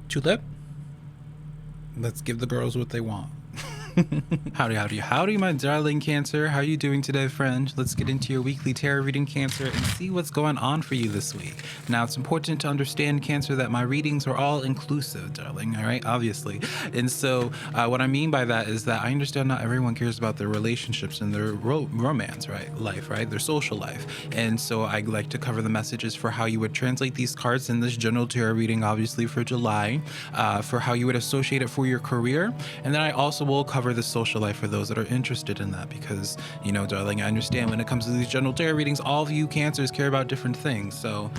Tulip, let's give the girls what they want. Howdy, my darling Cancer. How are you doing today, friend? Let's get into your weekly tarot reading, Cancer, and see what's going on for you this week. Now, it's important to understand, Cancer, that my readings are all inclusive, darling, all right? Obviously. And so what I mean by that is that I understand not everyone cares about their relationships and their romance, right? Life, right? Their social life. And so I like to cover the messages for how you would translate these cards in this general tarot reading, obviously, for July, for how you would associate it for your career. And then I also will cover the social life for those that are interested in that, because, you know, darling, I understand when it comes to these general tarot readings, all of you Cancers care about different things. So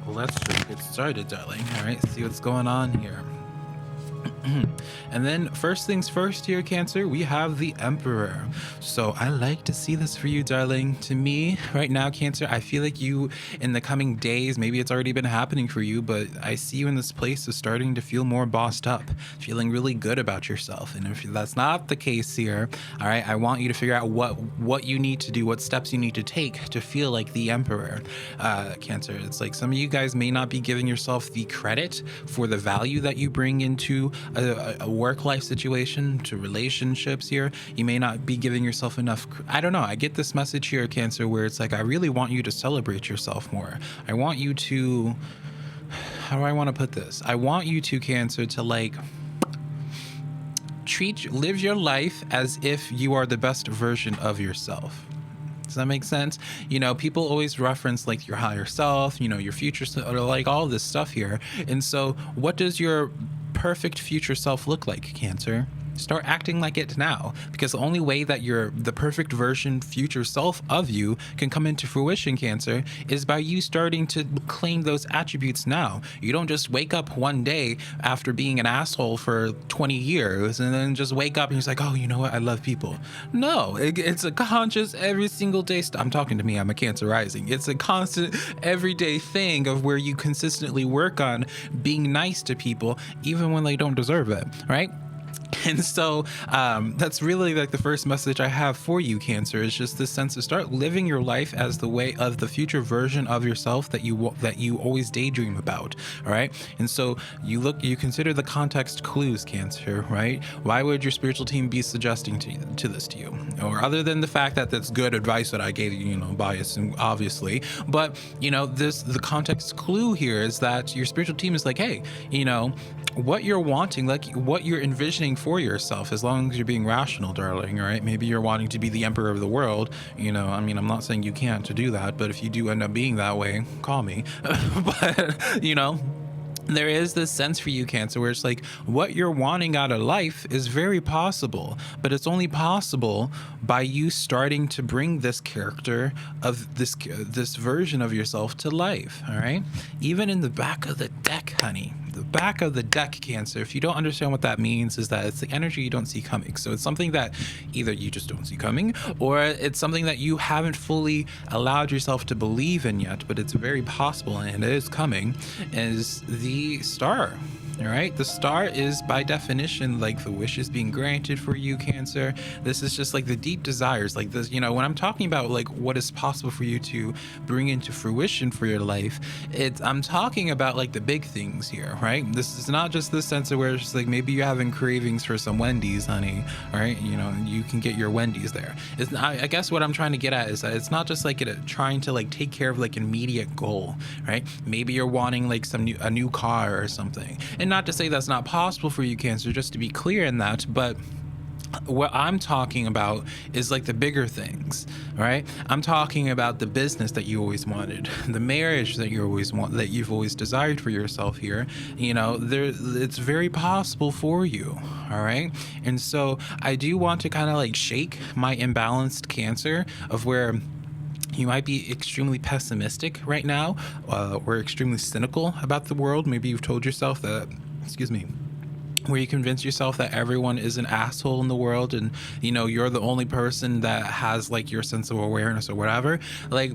let's just get started, darling. All right, see what's going on here. And then first things first here, Cancer, we have the Emperor. So I like to see this for you, darling. To me right now, Cancer, I feel like you in the coming days, maybe it's already been happening for you, but I see you in this place of starting to feel more bossed up, feeling really good about yourself. And if that's not the case here, all right, I want you to figure out what you need to do, what steps you need to take to feel like the Emperor. Cancer, it's like some of you guys may not be giving yourself the credit for the value that you bring into a work-life situation, to relationships here. You may not be giving yourself enough. I don't know. I get this message here, Cancer, where it's like, I really want you to celebrate yourself more. I want you to, how do I want to put this? I want you to, Cancer, to like live your life as if you are the best version of yourself. Does that make sense? You know, people always reference like your higher self, you know, your future self, or like all this stuff here. And so what does your perfect future self look like, Cancer? Start acting like it now, because the only way that the perfect version future self of you can come into fruition, Cancer, is by you starting to claim those attributes now. You don't just wake up one day after being an asshole for 20 years and then just wake up and you're like, oh, you know what, I love people. No, it's a conscious every single day. I'm talking to me, I'm a Cancer rising. It's a constant everyday thing of where you consistently work on being nice to people even when they don't deserve it, right? And so that's really like the first message I have for you, Cancer, is just this sense of start living your life as the way of the future version of yourself that you always daydream about. All right. And so you consider the context clues, Cancer, right? Why would your spiritual team be suggesting to this to you? Or other than the fact that that's good advice that I gave you, you know, bias and obviously, but you know, the context clue here is that your spiritual team is like, hey, you know, what you're wanting, like what you're envisioning for yourself, as long as you're being rational, darling, all right? Maybe you're wanting to be the emperor of the world, you know, I mean, I'm not saying you can't to do that, but if you do end up being that way, call me. But, you know, there is this sense for you, Cancer, where it's like what you're wanting out of life is very possible, but it's only possible by you starting to bring this character of this version of yourself to life, all right? Even in the back of the deck, honey. The back of the deck, Cancer, if you don't understand what that means, is that it's the energy you don't see coming. So it's something that either you just don't see coming, or it's something that you haven't fully allowed yourself to believe in yet, but it's very possible and it is coming, is the Star. All right, the Star is by definition like the wishes being granted for you, Cancer. This is just like the deep desires, like this, you know, when I'm talking about like what is possible for you to bring into fruition for your life, I'm talking about like the big things here, right? This is not just the sense of where it's just like maybe you're having cravings for some Wendy's, honey, all right? You know, you can get your Wendy's there. I guess what I'm trying to get at is that it's not just like trying to like take care of like an immediate goal, right? Maybe you're wanting like a new car or something. And not to say that's not possible for you, Cancer, just to be clear in that, but what I'm talking about is like the bigger things, right? I'm talking about the business that you always wanted, the marriage that you've always desired for yourself here. You know, it's very possible for you, all right? And so I do want to kind of like shake my imbalanced Cancer of where you might be extremely pessimistic right now, or extremely cynical about the world. Maybe you've told yourself that, where you convince yourself that everyone is an asshole in the world and, you know, you're the only person that has like your sense of awareness or whatever. Like,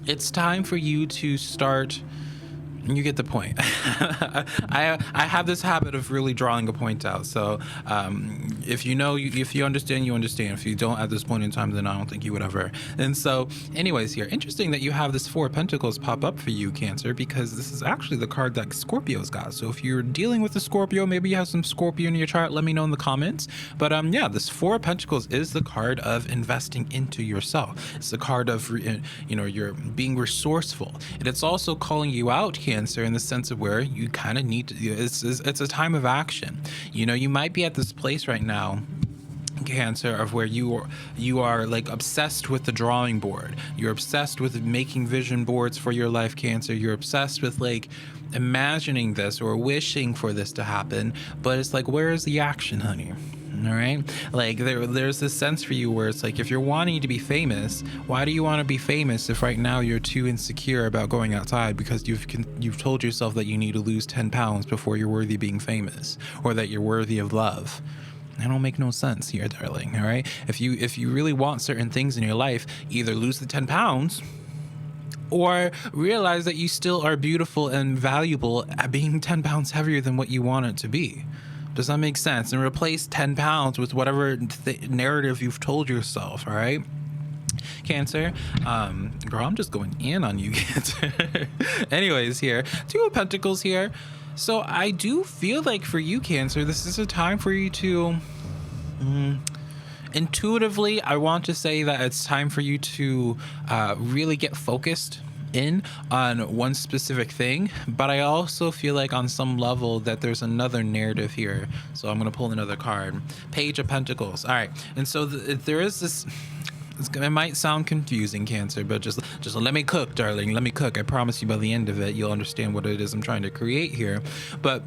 it's time for you to start You get the point. I have this habit of really drawing a point out. So if you know, if you understand, you understand. If you don't at this point in time, then I don't think you would ever. And so anyways, here, interesting that you have this Four of Pentacles pop up for you, Cancer, because this is actually the card that Scorpio's got. So if you're dealing with a Scorpio, maybe you have some Scorpio in your chart, let me know in the comments. But yeah, this Four of Pentacles is the card of investing into yourself. It's the card of, you know, you're being resourceful. And it's also calling you out, Cancer, in the sense of where you kind of need to, it's a time of action. You know, you might be at this place right now, Cancer, of where you are like obsessed with the drawing board. You're obsessed with making vision boards for your life, Cancer. You're obsessed with like imagining this or wishing for this to happen, but it's like, where is the action, honey? All right, like there's this sense for you where it's like, if you're wanting to be famous, why do you want to be famous if right now you're too insecure about going outside because you've told yourself that you need to lose 10 pounds before you're worthy of being famous, or that you're worthy of love? That don't make no sense here, darling. All right, if you really want certain things in your life, either lose the 10 pounds or realize that you still are beautiful and valuable at being 10 pounds heavier than what you want it to be. Does that make sense? And replace 10 pounds with whatever narrative you've told yourself, all right? Cancer, girl, I'm just going in on you, Cancer. Anyways, here, Two of Pentacles here. So I do feel like for you, Cancer, this is a time for you to... intuitively, I want to say that it's time for you to really get focused in on one specific thing, but I also feel like on some level that there's another narrative here. So I'm going to pull another card. Page of Pentacles. All right. And so there is this... It might sound confusing, Cancer, but just let me cook, darling. Let me cook. I promise you by the end of it, you'll understand what it is I'm trying to create here. But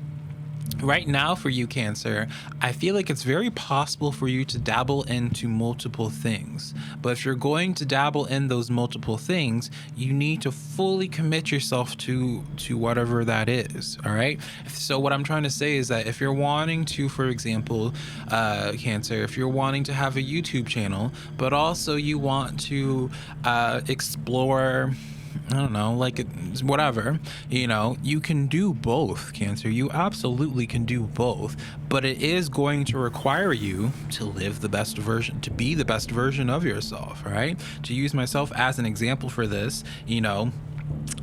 right now for you, Cancer, I feel like it's very possible for you to dabble into multiple things. But if you're going to dabble in those multiple things, you need to fully commit yourself to whatever that is. All right. So what I'm trying to say is that if you're wanting to, for example, Cancer, if you're wanting to have a YouTube channel, but also you want to explore, I don't know, like whatever, you know, you can do both, Cancer. You absolutely can do both, but it is going to require you to live the best version, to be the best version of yourself, right? To use myself as an example for this, you know,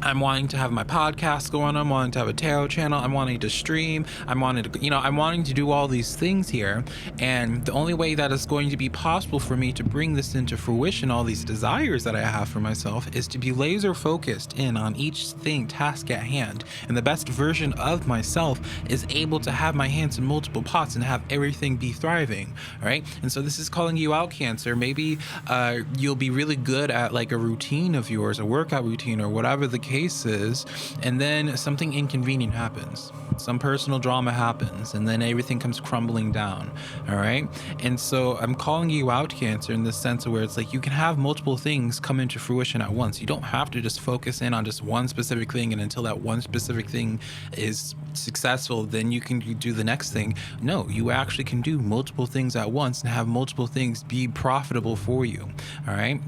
I'm wanting to have my podcast going. I'm wanting to have a tarot channel. I'm wanting to stream. I'm wanting to, you know, I'm wanting to do all these things here. And the only way that it's going to be possible for me to bring this into fruition, all these desires that I have for myself, is to be laser focused in on each thing, task at hand. And the best version of myself is able to have my hands in multiple pots and have everything be thriving. All right. And so this is calling you out, Cancer. Maybe you'll be really good at like a routine of yours, a workout routine or whatever the case is, and then something inconvenient happens, some personal drama happens, and then everything comes crumbling down. All right. And so I'm calling you out, Cancer, in the sense of where it's like you can have multiple things come into fruition at once. You don't have to just focus in on just one specific thing, and until that one specific thing is successful, then you can do the next thing. No, you actually can do multiple things at once and have multiple things be profitable for you. All right.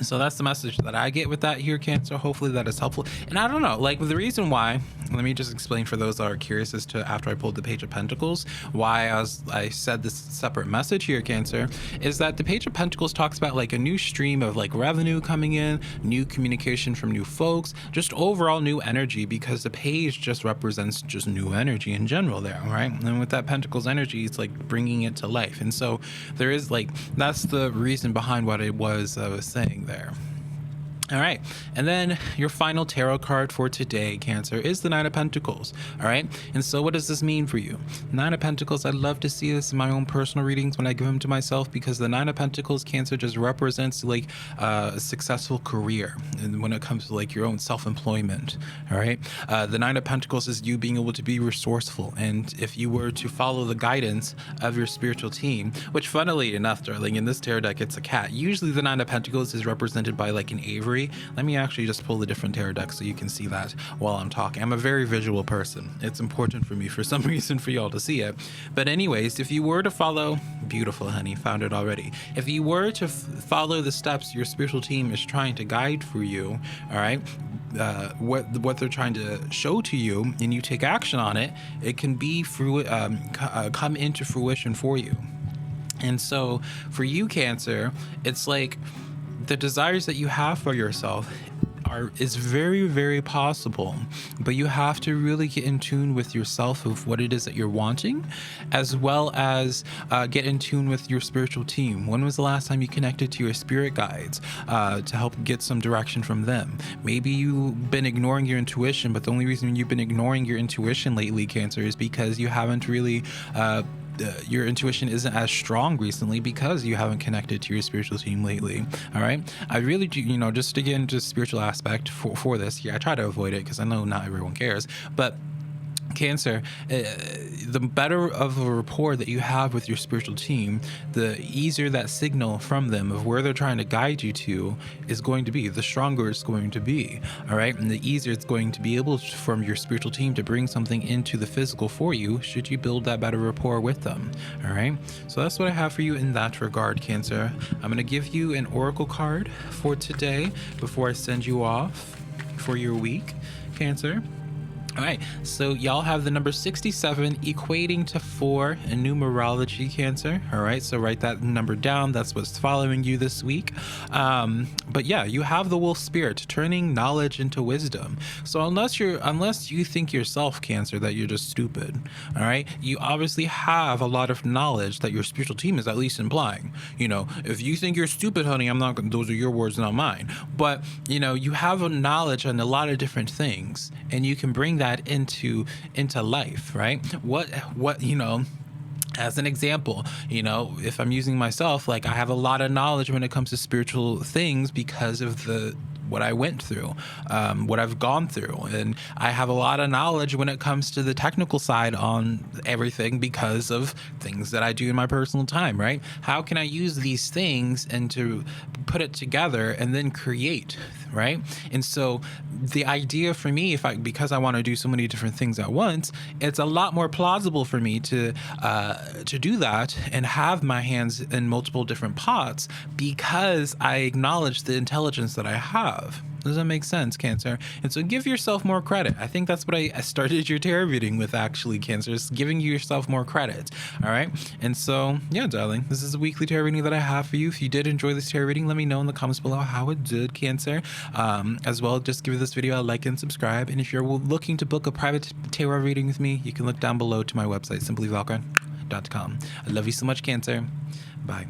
So that's the message that I get with that here, Cancer. Hopefully that is helpful. And I don't know, like the reason why, let me just explain for those that are curious as to, after I pulled the Page of Pentacles, why I said this separate message here, Cancer, is that the Page of Pentacles talks about like a new stream of like revenue coming in, new communication from new folks, just overall new energy, because the page just represents just new energy in general there, right? And with that Pentacles energy, it's like bringing it to life. And so there is like, that's the reason behind what it was I was saying there. All right. And then your final tarot card for today, Cancer, is the Nine of Pentacles. All right. And so what does this mean for you? Nine of Pentacles, I love to see this in my own personal readings when I give them to myself, because the Nine of Pentacles, Cancer, just represents like a successful career. And when it comes to like your own self-employment. All right. The Nine of Pentacles is you being able to be resourceful. And if you were to follow the guidance of your spiritual team, which funnily enough, darling, in this tarot deck, it's a cat. Usually the Nine of Pentacles is represented by like an Avery. Let me actually just pull the different tarot decks so you can see that while I'm talking. I'm a very visual person. It's important for me for some reason for y'all to see it. But anyways, if you were to follow, beautiful, honey, found it already. If you were to follow the steps your spiritual team is trying to guide for you, all right, what they're trying to show to you, and you take action on it, it can be come into fruition for you. And so for you, Cancer, it's like the desires that you have for yourself is very, very possible, but you have to really get in tune with yourself of what it is that you're wanting, as well as get in tune with your spiritual team. When was the last time you connected to your spirit guides to help get some direction from them? Maybe you've been ignoring your intuition, but the only reason you've been ignoring your intuition lately, Cancer, is because you haven't really your intuition isn't as strong recently because you haven't connected to your spiritual team lately. All right, I really do, just to get into the spiritual aspect for this. Yeah, I try to avoid it because I know not everyone cares, but Cancer, the better of a rapport that you have with your spiritual team, the easier that signal from them of where they're trying to guide you to is going to be, the stronger it's going to be. All right, and the easier it's going to be able from your spiritual team to bring something into the physical for you, should you build that better rapport with them. All right, so that's what I have for you in that regard, Cancer. I'm going to give you an oracle card for today before I send you off for your week, Cancer. All right, so y'all have the number 67 equating to 4 in numerology, Cancer. All right, so write that number down. That's what's following you this week. But yeah, you have the wolf spirit, turning knowledge into wisdom. So unless you think yourself, Cancer, that you're just stupid, all right, you obviously have a lot of knowledge that your spiritual team is at least implying. If you think you're stupid, honey, those are your words, not mine. But you have a knowledge on a lot of different things, and you can bring that into life, right? What as an example, if I'm using myself, like I have a lot of knowledge when it comes to spiritual things because of what I went through, what I've gone through. And I have a lot of knowledge when it comes to the technical side on everything because of things that I do in my personal time, right? How can I use these things and to put it together and then create, right? And so the idea for me, because I want to do so many different things at once, it's a lot more plausible for me to do that and have my hands in multiple different pots because I acknowledge the intelligence that I have. Does that make sense, Cancer? And so give yourself more credit. I think that's what I started your tarot reading with, actually, Cancer, is giving yourself more credit. All right. And so, yeah, darling, this is a weekly tarot reading that I have for you. If you did enjoy this tarot reading, let me know in the comments below how it did, Cancer. As well, just give this video a like and subscribe. And if you're looking to book a private tarot reading with me, you can look down below to my website, SimplyVelca.com. I love you so much, Cancer. Bye.